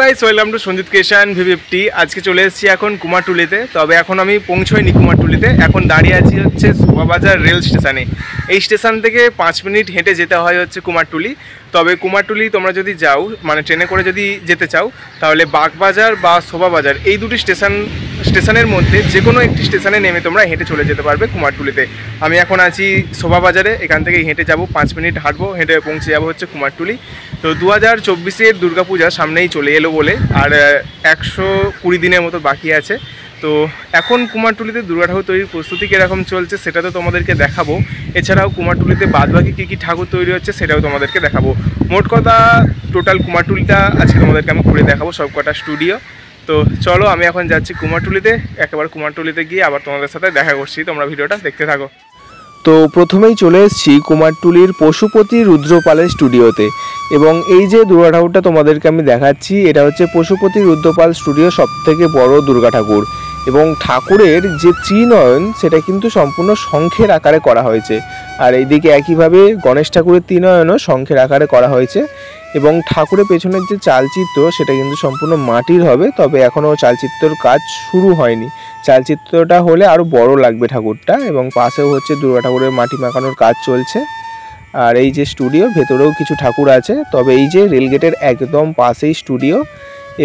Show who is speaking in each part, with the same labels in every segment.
Speaker 1: Guys, welcome to Sanjit creation V50। আজকে চলে এসেছি এখন কুমারটুলিতে। তবে এখন আমি পৌঁছইনি কুমারটুলিতে, এখন দাঁড়িয়ে আছি হচ্ছে শোভাবাজার রেল স্টেশনে। এই স্টেশন থেকে 5 মিনিট হেঁটে যেতে হয় হচ্ছে কুমারটুলি। তবে কুমারটুলি তোমরা যদি যাও, মানে ট্রেনে করে যদি যেতে চাও, তাহলে বাগবাজার বা শোভাবাজার এই দুটি স্টেশনের মধ্যে যে কোনো একটি স্টেশনে নেমে তোমরা হেঁটে চলে যেতে পারবে কুমারটুলিতে। আমি এখন আছি শোভাবাজারে, এখান থেকে হেঁটে যাব, 5 মিনিট হাঁটবো, হেঁটে পৌঁছে যাবো হচ্ছে কুমারটুলি। তো 2024-এর দুর্গাপূজা সামনেই চলে এলো বলে আর 120 দিনের মতো বাকি আছে। তো এখন কুমারটুলিতে দুর্গা ঠাকুর তৈরির প্রস্তুতি কীরকম চলছে সেটা তো তোমাদেরকে দেখাবো। এছাড়াও কুমারটুলিতে বাদবাকি কী কী ঠাকুর তৈরি হচ্ছে সেটাও তোমাদেরকে দেখাবো। মোট কথা টোটাল কুমারটুলিটা আজকে তোমাদেরকে আমি ঘুরে দেখাবো, সব কটা স্টুডিও। তো চলো, আমি এখন যাচ্ছি কুমারটুলিতে। একেবারে কুমারটুলিতে গিয়ে আবার তোমাদের সাথে দেখা করছি, তোমরা ভিডিওটা দেখতে থাকো। তো প্রথমেই চলে এসেছি কুমারটুলির পশুপতি রুদ্রপালের স্টুডিওতে, এবং এই যে দুর্গা ঠাকুরটা তোমাদেরকে আমি দেখাচ্ছি, এটা হচ্ছে পশুপতি রুদ্রপাল স্টুডিও সবথেকে বড় দুর্গা ঠাকুর। এবং ঠাকুরের যে ত্রিনয়ন সেটা কিন্তু সম্পূর্ণ শঙ্খের আকারে করা হয়েছে। আর এইদিকে একইভাবে গণেশ ঠাকুরের ত্রিনয়নও শঙ্খের আকারে করা হয়েছে। এবং ঠাকুরের পেছনের যে চালচিত্র সেটা কিন্তু সম্পূর্ণ মাটির হবে, তবে এখনও চালচিত্রর কাজ শুরু হয়নি। চালচিত্রটা হলে আরও বড় লাগবে ঠাকুরটা। এবং পাশেও হচ্ছে দুর্গা ঠাকুরের মাটি মাখানোর কাজ চলছে। আর এই যে স্টুডিও, ভেতরেও কিছু ঠাকুর আছে, তবে এই যে রেলগেটের একদম পাশেই স্টুডিও,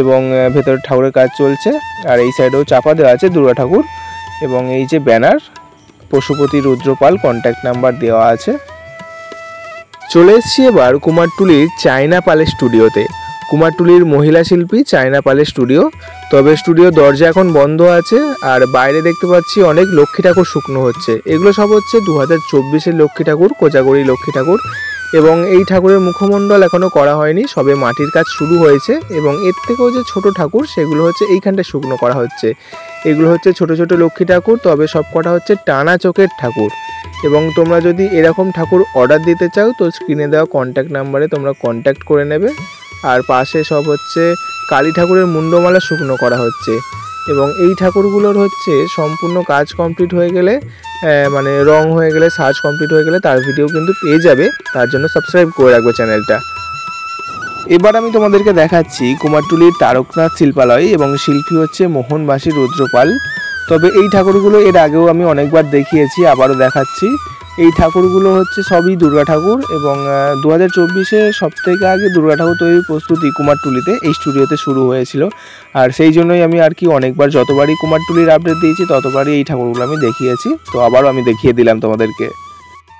Speaker 1: এবং ভেতরে ঠাকুরের কাজ চলছে। আর এই সাইডেও চাপা দেওয়া আছে দুর্গা ঠাকুর, এবং এই যে banner, Pashupati Rudrapal contact number দেওয়া আছে। চলে এসেছি এবার কুমারটুলির চায়না পালের স্টুডিওতে। কুমারটুলির মহিলা শিল্পী চায়না পালের স্টুডিও। তবে স্টুডিওর দরজা এখন বন্ধ আছে। আর বাইরে দেখতে পাচ্ছি অনেক লক্ষ্মী ঠাকুর শুকনো হচ্ছে। এগুলো সব হচ্ছে 2024-এর লক্ষ্মী ঠাকুর, কোজাগরি লক্ষ্মী ঠাকুর। এবং এই ঠাকুরের মুখমণ্ডল এখনও করা হয়নি, সবে মাটির কাজ শুরু হয়েছে। এবং এর থেকেও যে ছোট ঠাকুর সেগুলো হচ্ছে এইখানটা শুকনো করা হচ্ছে। এগুলো হচ্ছে ছোট ছোট লক্ষ্মী ঠাকুর, তবে সব কটা হচ্ছে টানা চোখের ঠাকুর। এবং তোমরা যদি এরকম ঠাকুর অর্ডার দিতে চাও তো স্ক্রিনে দেওয়া কন্ট্যাক্ট নাম্বারে তোমরা কন্ট্যাক্ট করে নেবে। আর পাশে সব হচ্ছে কালী ঠাকুরের মুন্ডমালা শুকনো করা হচ্ছে। এবং এই ঠাকুরগুলোর হচ্ছে সম্পূর্ণ কাজ কমপ্লিট হয়ে গেলে, মানে রং হয়ে গেলে, সাজ কমপ্লিট হয়ে গেলে তার ভিডিও কিন্তু পেয়ে যাবে। তার জন্য সাবস্ক্রাইব করে রাখবে চ্যানেলটা। এবার আমি তোমাদেরকে দেখাচ্ছি কুমারটুলির তারকনাথ শিল্পালয়, এবং শিল্পী হচ্ছে মোহনবাসী রুদ্রপাল। তবে এই ঠাকুরগুলো এর আগেও আমি অনেকবার দেখিয়েছি, আবারও দেখাচ্ছি। এই ঠাকুরগুলো হচ্ছে সবই দুর্গা ঠাকুর। এবং 2024-এ সবথেকে আগে দুর্গা ঠাকুর তৈরির প্রস্তুতি কুমারটুলিতে এই স্টুডিওতে শুরু হয়েছিল। আর সেই জন্যই আমি আর কি অনেকবার, যতবারই কুমারটুলির আপডেট দিয়েছি ততবারই এই ঠাকুরগুলো আমি দেখিয়েছি। তো আবারও আমি দেখিয়ে দিলাম তোমাদেরকে।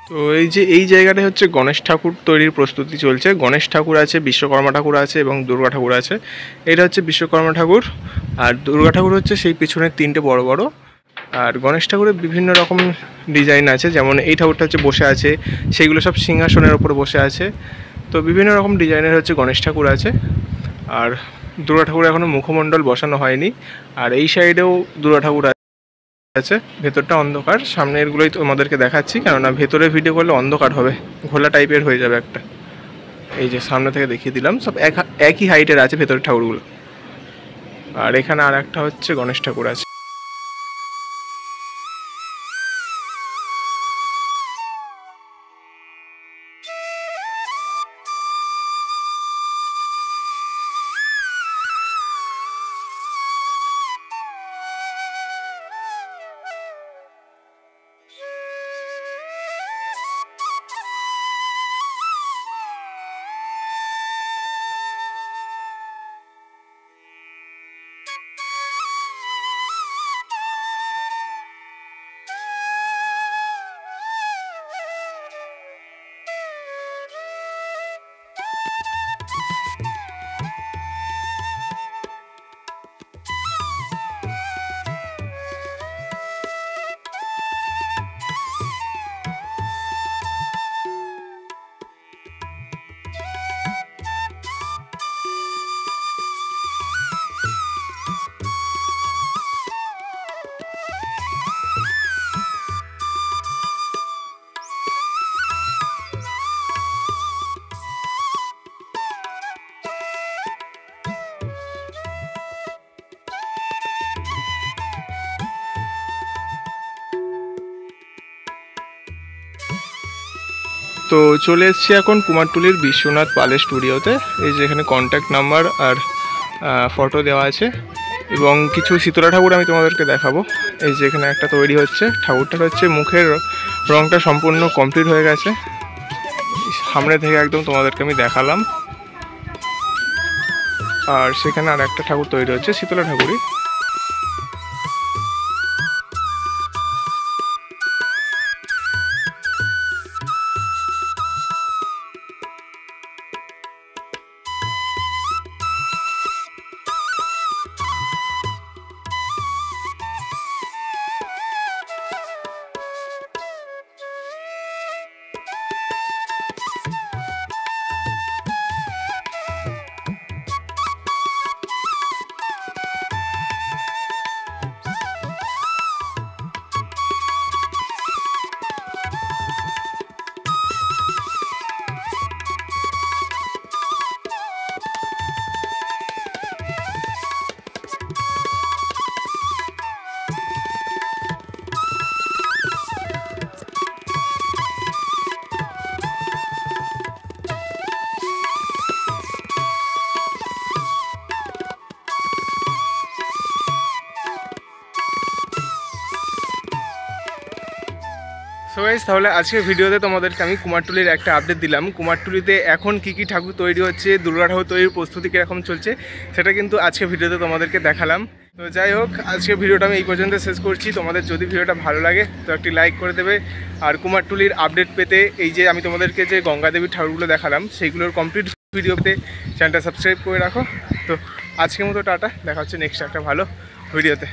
Speaker 1: তো এই যে এই জায়গাটা হচ্ছে গণেশ ঠাকুর তৈরির প্রস্তুতি চলছে। গণেশ ঠাকুর আছে, বিশ্বকর্মা ঠাকুর আছে, এবং দুর্গা ঠাকুর আছে। এটা হচ্ছে বিশ্বকর্মা ঠাকুর, আর দুর্গা ঠাকুর হচ্ছে সেই পিছনের 3টে বড় বড়। আর গণেশ ঠাকুরের বিভিন্ন রকম ডিজাইন আছে, যেমন এই ঠাকুরটা হচ্ছে বসে আছে, সেইগুলো সব সিংহাসনের ওপর বসে আছে। তো বিভিন্ন রকম ডিজাইনের হচ্ছে গণেশ ঠাকুর আছে। আর দুর্গা ঠাকুর এখনও মুখমণ্ডল বসানো হয়নি। আর এই সাইডেও দুর্গা ঠাকুর আছে। ভেতরটা অন্ধকার, সামনেরগুলোই তোমাদেরকে দেখাচ্ছি, কেননা ভেতরে ভিডিও করলে অন্ধকার হবে, ঘোলা টাইপের হয়ে যাবে একটা। এই যে সামনে থেকে দেখিয়ে দিলাম, সব একই হাইটের আছে ভেতরের ঠাকুরগুলো। আর এখানে আর একটা হচ্ছে গণেশ ঠাকুর আছে। তো চলে এসেছি এখন কুমারটুলির বিশ্বনাথ পালের স্টুডিওতে। এই যে এখানে কন্ট্যাক্ট নাম্বার আর ফটো দেওয়া আছে এবং কিছু শীতলা ঠাকুর আমি তোমাদেরকে দেখাবো। এই যে এখানে একটা তৈরি হচ্ছে, ঠাকুরটার হচ্ছে মুখের রঙটা সম্পূর্ণ কমপ্লিট হয়ে গেছে। সামনে থেকে একদম তোমাদেরকে আমি দেখালাম। আর সেখানে আর একটা ঠাকুর তৈরি হচ্ছে, শীতলা ঠাকুরই। সো গাইস, তাহলে আজকের ভিডিওতে তোমাদেরকে আমি কুমারটুলির একটা আপডেট দিলাম। কুমারটুলিতে এখন কি কি ঠাকুর তৈরি হচ্ছে, দুর্গা ঠাকুর তৈরির প্রস্তুতি কীরকম চলছে, সেটা কিন্তু আজকের ভিডিওতে তোমাদেরকে দেখালাম। তো যাই হোক, আজকের ভিডিওটা আমি এই পর্যন্ত শেষ করছি। তোমাদের যদি ভিডিওটা ভালো লাগে তো একটি লাইক করে দেবে। আর কুমারটুলির আপডেট পেতে, এই যে আমি তোমাদেরকে যে গঙ্গা দেবীর ঠাকুরগুলো দেখালাম সেইগুলোর কমপ্লিট ভিডিও পেতে চ্যানেলটা সাবস্ক্রাইব করে রাখো। তো আজকের মতো টাটা, দেখা হচ্ছে নেক্সট একটা ভালো ভিডিওতে।